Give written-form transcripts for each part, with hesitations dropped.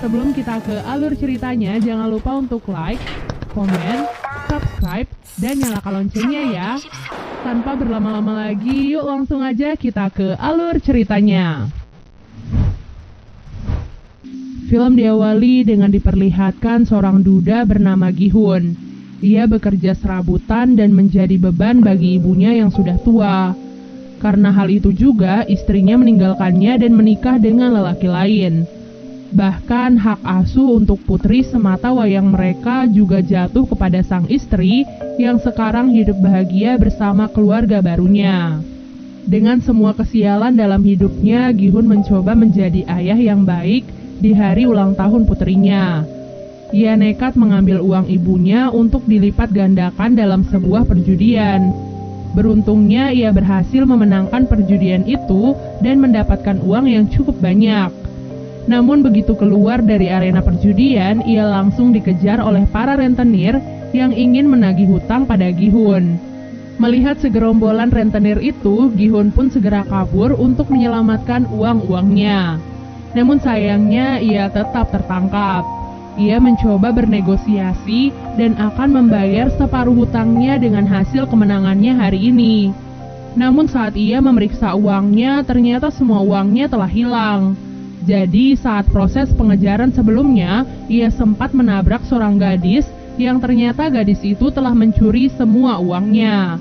Sebelum kita ke alur ceritanya, jangan lupa untuk like, komen, subscribe, dan nyalakan loncengnya ya. Tanpa berlama-lama lagi, yuk langsung aja kita ke alur ceritanya. Film diawali dengan diperlihatkan seorang duda bernama Gi-hun. Ia bekerja serabutan dan menjadi beban bagi ibunya yang sudah tua. Karena hal itu juga, istrinya meninggalkannya dan menikah dengan lelaki lain. Bahkan hak asuh untuk putri semata wayang mereka juga jatuh kepada sang istri yang sekarang hidup bahagia bersama keluarga barunya. Dengan semua kesialan dalam hidupnya, Gi-hun mencoba menjadi ayah yang baik di hari ulang tahun putrinya. Ia nekat mengambil uang ibunya untuk dilipat gandakan dalam sebuah perjudian. Beruntungnya ia berhasil memenangkan perjudian itu dan mendapatkan uang yang cukup banyak. Namun begitu keluar dari arena perjudian, ia langsung dikejar oleh para rentenir yang ingin menagih hutang pada Gi-hun. Melihat segerombolan rentenir itu, Gi-hun pun segera kabur untuk menyelamatkan uang-uangnya. Namun sayangnya ia tetap tertangkap. Ia mencoba bernegosiasi dan akan membayar separuh hutangnya dengan hasil kemenangannya hari ini. Namun saat ia memeriksa uangnya, ternyata semua uangnya telah hilang. Jadi saat proses pengejaran sebelumnya, ia sempat menabrak seorang gadis yang ternyata gadis itu telah mencuri semua uangnya.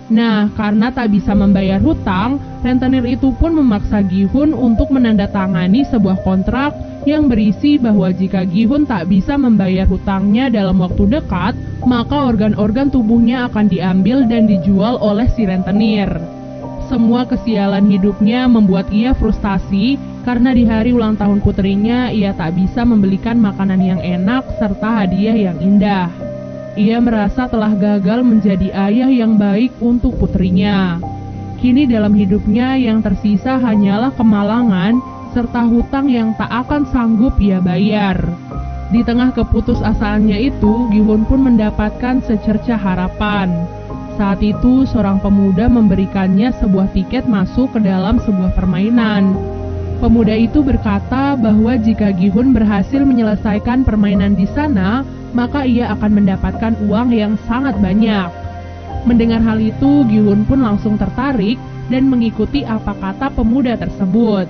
Nah, karena tak bisa membayar hutang, rentenir itu pun memaksa Gi-hun untuk menandatangani sebuah kontrak yang berisi bahwa jika Gi-hun tak bisa membayar hutangnya dalam waktu dekat, maka organ-organ tubuhnya akan diambil dan dijual oleh si rentenir. Semua kesialan hidupnya membuat ia frustasi karena di hari ulang tahun putrinya ia tak bisa membelikan makanan yang enak serta hadiah yang indah. Ia merasa telah gagal menjadi ayah yang baik untuk putrinya. Kini dalam hidupnya yang tersisa hanyalah kemalangan serta hutang yang tak akan sanggup ia bayar. Di tengah keputusasaannya itu, Gi-hun pun mendapatkan secercah harapan. Saat itu, seorang pemuda memberikannya sebuah tiket masuk ke dalam sebuah permainan. Pemuda itu berkata bahwa jika Gi-hun berhasil menyelesaikan permainan di sana, maka ia akan mendapatkan uang yang sangat banyak. Mendengar hal itu, Gi-hun pun langsung tertarik dan mengikuti apa kata pemuda tersebut.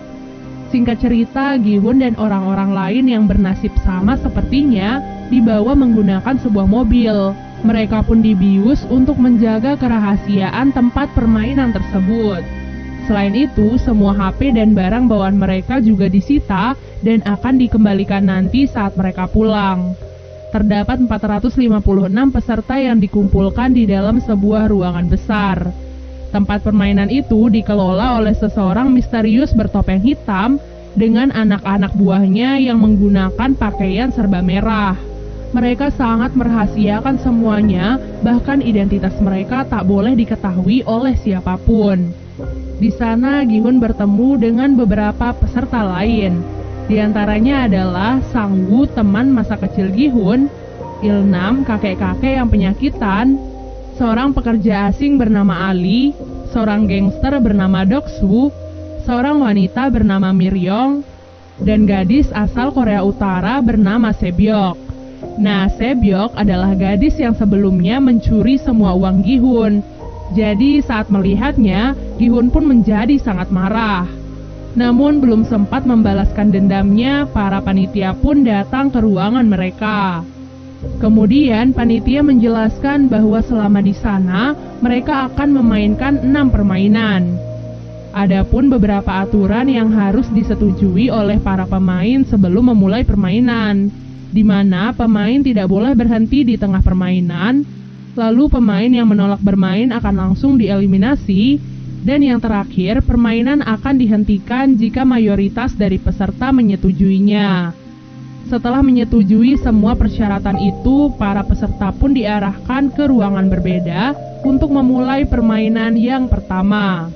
Singkat cerita, Gi-hun dan orang-orang lain yang bernasib sama sepertinya dibawa menggunakan sebuah mobil. Mereka pun dibius untuk menjaga kerahasiaan tempat permainan tersebut. Selain itu, semua HP dan barang bawaan mereka juga disita dan akan dikembalikan nanti saat mereka pulang. Terdapat 456 peserta yang dikumpulkan di dalam sebuah ruangan besar. Tempat permainan itu dikelola oleh seseorang misterius bertopeng hitam dengan anak-anak buahnya yang menggunakan pakaian serba merah. Mereka sangat merahasiakan semuanya, bahkan identitas mereka tak boleh diketahui oleh siapapun. Di sana, Gi-hun bertemu dengan beberapa peserta lain. Di antaranya adalah Sang-woo, teman masa kecil Gi-hun, Il-nam, kakek-kakek yang penyakitan, seorang pekerja asing bernama Ali, seorang gangster bernama Dok-soo, seorang wanita bernama Mir-yong, dan gadis asal Korea Utara bernama Se-byok. Nah, Se-byok adalah gadis yang sebelumnya mencuri semua uang Gi-hun. Jadi saat melihatnya, Gi-hun pun menjadi sangat marah. Namun belum sempat membalaskan dendamnya, para panitia pun datang ke ruangan mereka. Kemudian panitia menjelaskan bahwa selama di sana, mereka akan memainkan 6 permainan. Adapun beberapa aturan yang harus disetujui oleh para pemain sebelum memulai permainan, di mana pemain tidak boleh berhenti di tengah permainan, lalu pemain yang menolak bermain akan langsung dieliminasi, dan yang terakhir, permainan akan dihentikan jika mayoritas dari peserta menyetujuinya. Setelah menyetujui semua persyaratan itu, para peserta pun diarahkan ke ruangan berbeda untuk memulai permainan yang pertama.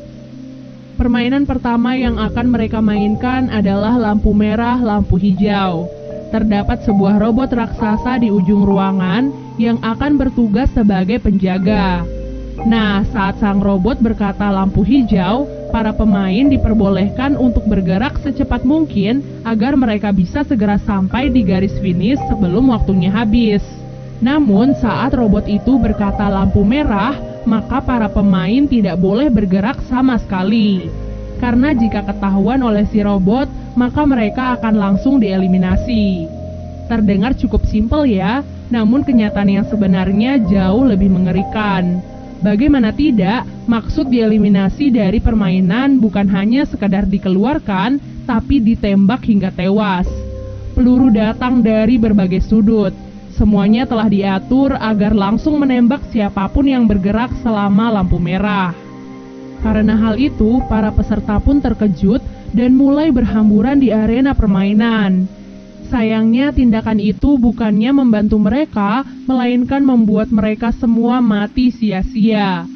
Permainan pertama yang akan mereka mainkan adalah lampu merah, lampu hijau. Terdapat sebuah robot raksasa di ujung ruangan yang akan bertugas sebagai penjaga. Nah, saat sang robot berkata lampu hijau, para pemain diperbolehkan untuk bergerak secepat mungkin agar mereka bisa segera sampai di garis finish sebelum waktunya habis. Namun saat robot itu berkata lampu merah, maka para pemain tidak boleh bergerak sama sekali. Karena jika ketahuan oleh si robot, maka mereka akan langsung dieliminasi. Terdengar cukup simpel ya, namun kenyataan yang sebenarnya jauh lebih mengerikan. Bagaimana tidak, maksud dieliminasi dari permainan bukan hanya sekadar dikeluarkan, tapi ditembak hingga tewas. Peluru datang dari berbagai sudut. Semuanya telah diatur agar langsung menembak siapapun yang bergerak selama lampu merah. Karena hal itu, para peserta pun terkejut dan mulai berhamburan di arena permainan. Sayangnya tindakan itu bukannya membantu mereka, melainkan membuat mereka semua mati sia-sia.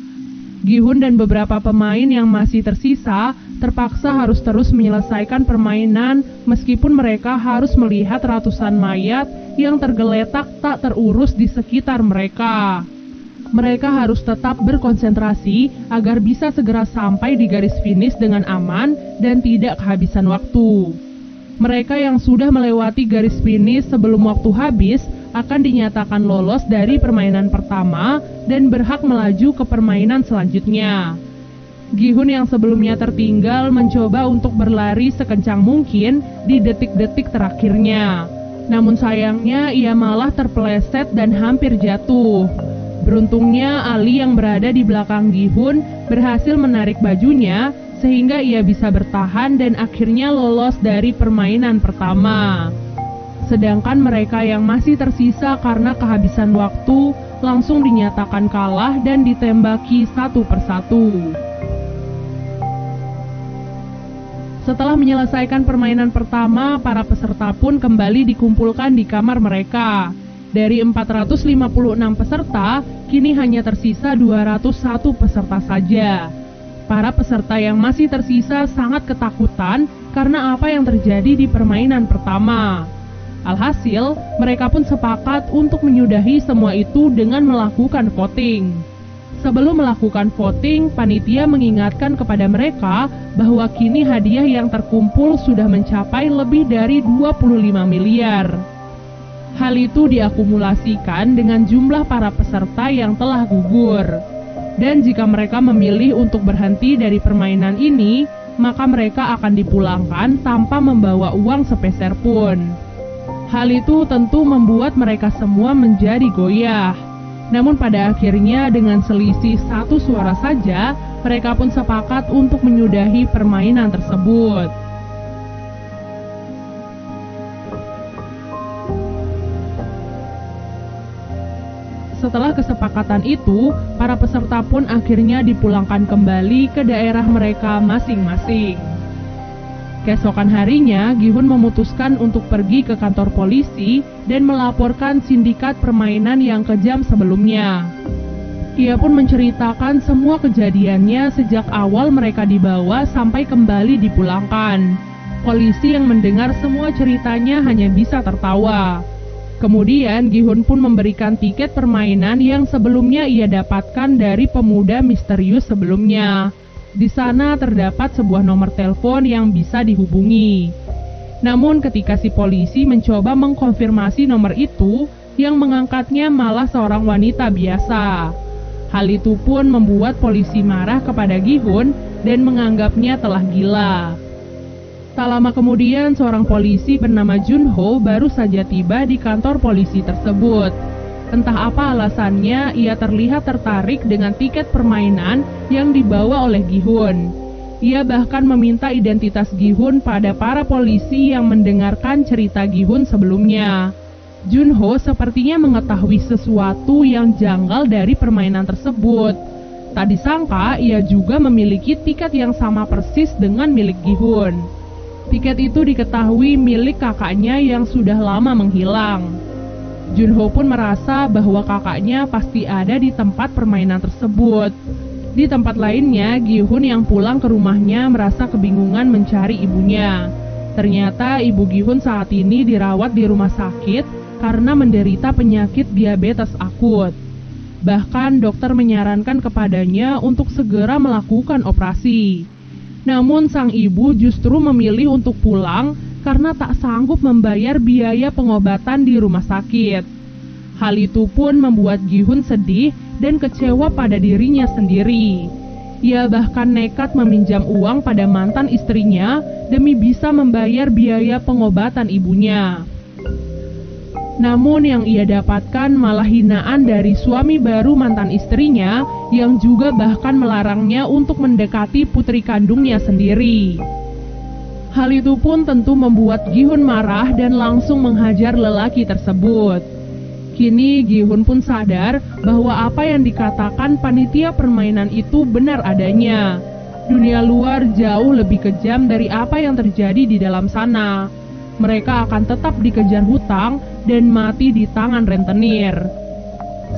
Gi-hun dan beberapa pemain yang masih tersisa terpaksa harus terus menyelesaikan permainan meskipun mereka harus melihat ratusan mayat yang tergeletak tak terurus di sekitar mereka. Mereka harus tetap berkonsentrasi agar bisa segera sampai di garis finish dengan aman dan tidak kehabisan waktu. Mereka yang sudah melewati garis finish sebelum waktu habis akan dinyatakan lolos dari permainan pertama dan berhak melaju ke permainan selanjutnya. Gi-hun yang sebelumnya tertinggal mencoba untuk berlari sekencang mungkin di detik-detik terakhirnya. Namun sayangnya ia malah terpeleset dan hampir jatuh. Beruntungnya Ali yang berada di belakang Gi-hun berhasil menarik bajunya sehingga ia bisa bertahan dan akhirnya lolos dari permainan pertama. Sedangkan mereka yang masih tersisa karena kehabisan waktu langsung dinyatakan kalah dan ditembaki satu persatu. Setelah menyelesaikan permainan pertama, para peserta pun kembali dikumpulkan di kamar mereka. Dari 456 peserta, kini hanya tersisa 201 peserta saja. Para peserta yang masih tersisa sangat ketakutan karena apa yang terjadi di permainan pertama. Alhasil, mereka pun sepakat untuk menyudahi semua itu dengan melakukan voting. Sebelum melakukan voting, panitia mengingatkan kepada mereka bahwa kini hadiah yang terkumpul sudah mencapai lebih dari 25 miliar. Hal itu diakumulasikan dengan jumlah para peserta yang telah gugur. Dan jika mereka memilih untuk berhenti dari permainan ini, maka mereka akan dipulangkan tanpa membawa uang sepeser pun. Hal itu tentu membuat mereka semua menjadi goyah. Namun pada akhirnya dengan selisih 1 suara saja, mereka pun sepakat untuk menyudahi permainan tersebut. Setelah kesepakatan itu, para peserta pun akhirnya dipulangkan kembali ke daerah mereka masing-masing. Keesokan harinya, Gi-hun memutuskan untuk pergi ke kantor polisi dan melaporkan sindikat permainan yang kejam sebelumnya. Ia pun menceritakan semua kejadiannya sejak awal mereka dibawa sampai kembali dipulangkan. Polisi yang mendengar semua ceritanya hanya bisa tertawa. Kemudian Gi-hun pun memberikan tiket permainan yang sebelumnya ia dapatkan dari pemuda misterius sebelumnya. Di sana terdapat sebuah nomor telepon yang bisa dihubungi. Namun ketika si polisi mencoba mengkonfirmasi nomor itu, yang mengangkatnya malah seorang wanita biasa. Hal itu pun membuat polisi marah kepada Gi-hun dan menganggapnya telah gila. Tak lama kemudian, seorang polisi bernama Junho baru saja tiba di kantor polisi tersebut. Entah apa alasannya, ia terlihat tertarik dengan tiket permainan yang dibawa oleh Gi-hun. Ia bahkan meminta identitas Gi-hun pada para polisi yang mendengarkan cerita Gi-hun sebelumnya. Junho sepertinya mengetahui sesuatu yang janggal dari permainan tersebut. Tak disangka, ia juga memiliki tiket yang sama persis dengan milik Gi-hun. Tiket itu diketahui milik kakaknya yang sudah lama menghilang. Junho pun merasa bahwa kakaknya pasti ada di tempat permainan tersebut. Di tempat lainnya, Gi-hun yang pulang ke rumahnya merasa kebingungan mencari ibunya. Ternyata ibu Gi-hun saat ini dirawat di rumah sakit karena menderita penyakit diabetes akut. Bahkan dokter menyarankan kepadanya untuk segera melakukan operasi. Namun sang ibu justru memilih untuk pulang karena tak sanggup membayar biaya pengobatan di rumah sakit. Hal itu pun membuat Gi-hun sedih dan kecewa pada dirinya sendiri. Ia bahkan nekat meminjam uang pada mantan istrinya demi bisa membayar biaya pengobatan ibunya. Namun yang ia dapatkan malah hinaan dari suami baru mantan istrinya yang juga bahkan melarangnya untuk mendekati putri kandungnya sendiri. Hal itu pun tentu membuat Gi-hun marah dan langsung menghajar lelaki tersebut. Kini Gi-hun pun sadar bahwa apa yang dikatakan panitia permainan itu benar adanya. Dunia luar jauh lebih kejam dari apa yang terjadi di dalam sana. Mereka akan tetap dikejar hutang dan mati di tangan rentenir.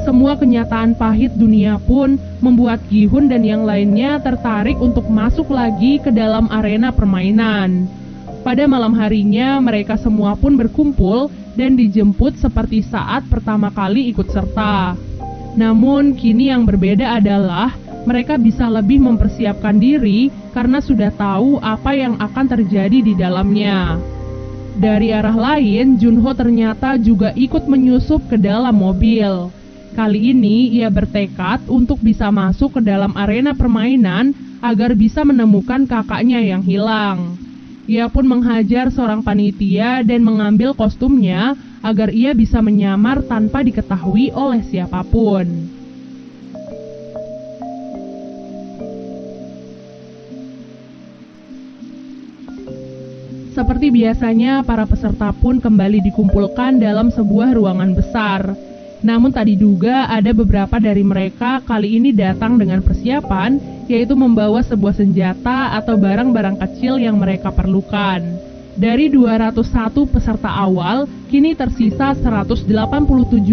Semua kenyataan pahit dunia pun membuat Gi-hun dan yang lainnya tertarik untuk masuk lagi ke dalam arena permainan. Pada malam harinya mereka semua pun berkumpul dan dijemput seperti saat pertama kali ikut serta. Namun kini yang berbeda adalah mereka bisa lebih mempersiapkan diri karena sudah tahu apa yang akan terjadi di dalamnya. Dari arah lain, Junho ternyata juga ikut menyusup ke dalam mobil. Kali ini ia bertekad untuk bisa masuk ke dalam arena permainan agar bisa menemukan kakaknya yang hilang. Ia pun menghajar seorang panitia dan mengambil kostumnya agar ia bisa menyamar tanpa diketahui oleh siapapun. Seperti biasanya, para peserta pun kembali dikumpulkan dalam sebuah ruangan besar. Namun tak diduga ada beberapa dari mereka kali ini datang dengan persiapan, yaitu membawa sebuah senjata atau barang-barang kecil yang mereka perlukan. Dari 201 peserta awal, kini tersisa 187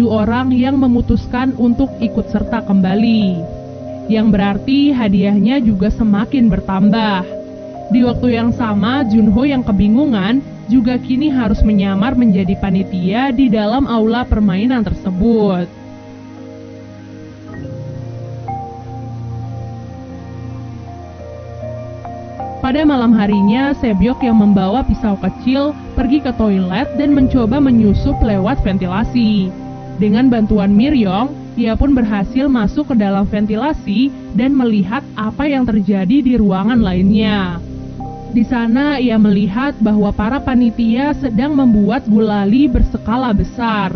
orang yang memutuskan untuk ikut serta kembali. Yang berarti hadiahnya juga semakin bertambah. Di waktu yang sama, Junho yang kebingungan juga kini harus menyamar menjadi panitia di dalam aula permainan tersebut. Pada malam harinya, Sebyok yang membawa pisau kecil pergi ke toilet dan mencoba menyusup lewat ventilasi. Dengan bantuan Miryong, ia pun berhasil masuk ke dalam ventilasi dan melihat apa yang terjadi di ruangan lainnya. Di sana ia melihat bahwa para panitia sedang membuat gulali berskala besar.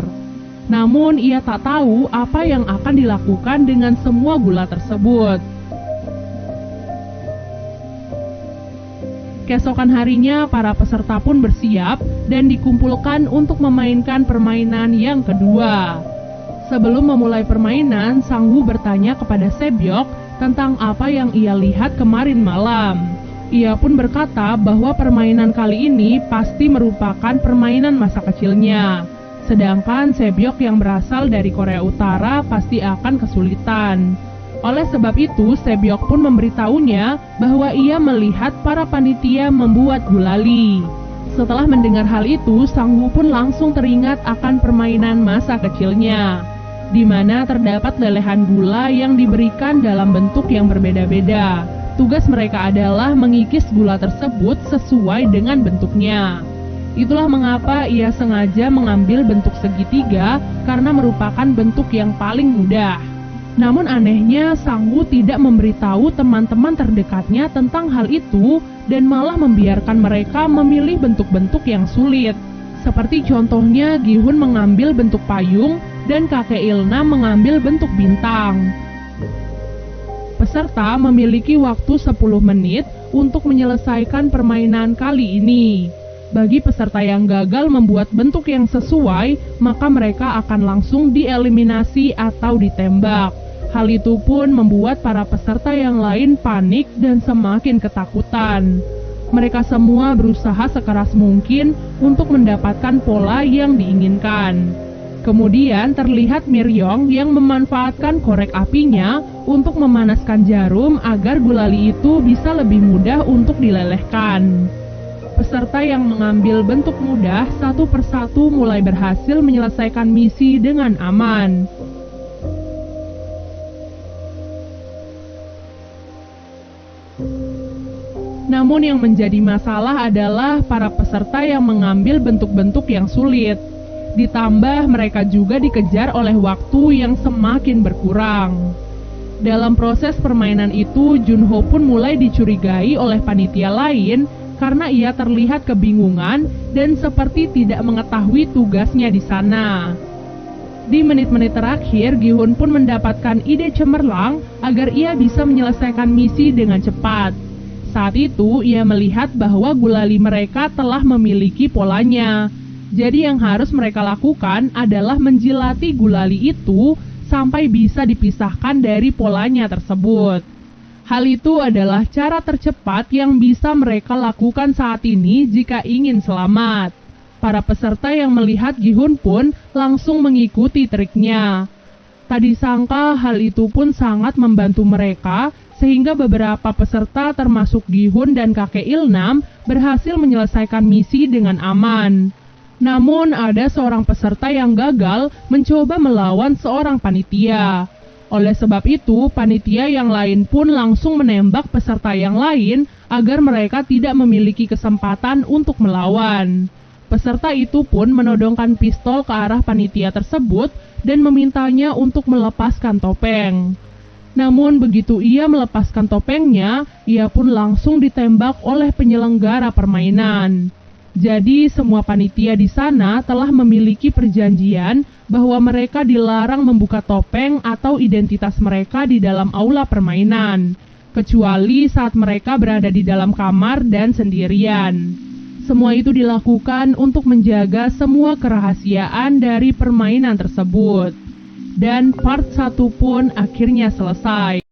Namun ia tak tahu apa yang akan dilakukan dengan semua gula tersebut. Keesokan harinya para peserta pun bersiap dan dikumpulkan untuk memainkan permainan yang kedua. Sebelum memulai permainan, Sang-woo bertanya kepada Sebyok tentang apa yang ia lihat kemarin malam. Ia pun berkata bahwa permainan kali ini pasti merupakan permainan masa kecilnya. Sedangkan Sebyok yang berasal dari Korea Utara pasti akan kesulitan. Oleh sebab itu, Sebyok pun memberitahunya bahwa ia melihat para panitia membuat gulali. Setelah mendengar hal itu, Sang-woo pun langsung teringat akan permainan masa kecilnya, di mana terdapat lelehan gula yang diberikan dalam bentuk yang berbeda-beda. Tugas mereka adalah mengikis gula tersebut sesuai dengan bentuknya. Itulah mengapa ia sengaja mengambil bentuk segitiga karena merupakan bentuk yang paling mudah. Namun anehnya, Sang-woo tidak memberitahu teman-teman terdekatnya tentang hal itu dan malah membiarkan mereka memilih bentuk-bentuk yang sulit. Seperti contohnya Gi-hun mengambil bentuk payung dan kakek Ilna mengambil bentuk bintang. Peserta memiliki waktu 10 menit untuk menyelesaikan permainan kali ini. Bagi peserta yang gagal membuat bentuk yang sesuai, maka mereka akan langsung dieliminasi atau ditembak. Hal itu pun membuat para peserta yang lain panik dan semakin ketakutan. Mereka semua berusaha sekeras mungkin untuk mendapatkan pola yang diinginkan. Kemudian terlihat Miryong yang memanfaatkan korek apinya untuk memanaskan jarum agar gulali itu bisa lebih mudah untuk dilelehkan. Peserta yang mengambil bentuk mudah satu persatu mulai berhasil menyelesaikan misi dengan aman. Namun yang menjadi masalah adalah para peserta yang mengambil bentuk-bentuk yang sulit. Ditambah mereka juga dikejar oleh waktu yang semakin berkurang. Dalam proses permainan itu, Junho pun mulai dicurigai oleh panitia lain karena ia terlihat kebingungan dan seperti tidak mengetahui tugasnya di sana. Di menit-menit terakhir, Gi-hun pun mendapatkan ide cemerlang agar ia bisa menyelesaikan misi dengan cepat. Saat itu, ia melihat bahwa gulali mereka telah memiliki polanya. Jadi yang harus mereka lakukan adalah menjilati gulali itu sampai bisa dipisahkan dari polanya tersebut. Hal itu adalah cara tercepat yang bisa mereka lakukan saat ini jika ingin selamat. Para peserta yang melihat Gi-hun pun langsung mengikuti triknya. Tak disangka hal itu pun sangat membantu mereka, sehingga beberapa peserta termasuk Gi-hun dan kakek Ilnam berhasil menyelesaikan misi dengan aman. Namun ada seorang peserta yang gagal mencoba melawan seorang panitia. Oleh sebab itu, panitia yang lain pun langsung menembak peserta yang lain agar mereka tidak memiliki kesempatan untuk melawan. Peserta itu pun menodongkan pistol ke arah panitia tersebut dan memintanya untuk melepaskan topeng. Namun begitu ia melepaskan topengnya, ia pun langsung ditembak oleh penyelenggara permainan. Jadi semua panitia di sana telah memiliki perjanjian bahwa mereka dilarang membuka topeng atau identitas mereka di dalam aula permainan, kecuali saat mereka berada di dalam kamar dan sendirian. Semua itu dilakukan untuk menjaga semua kerahasiaan dari permainan tersebut. Dan part 1 pun akhirnya selesai.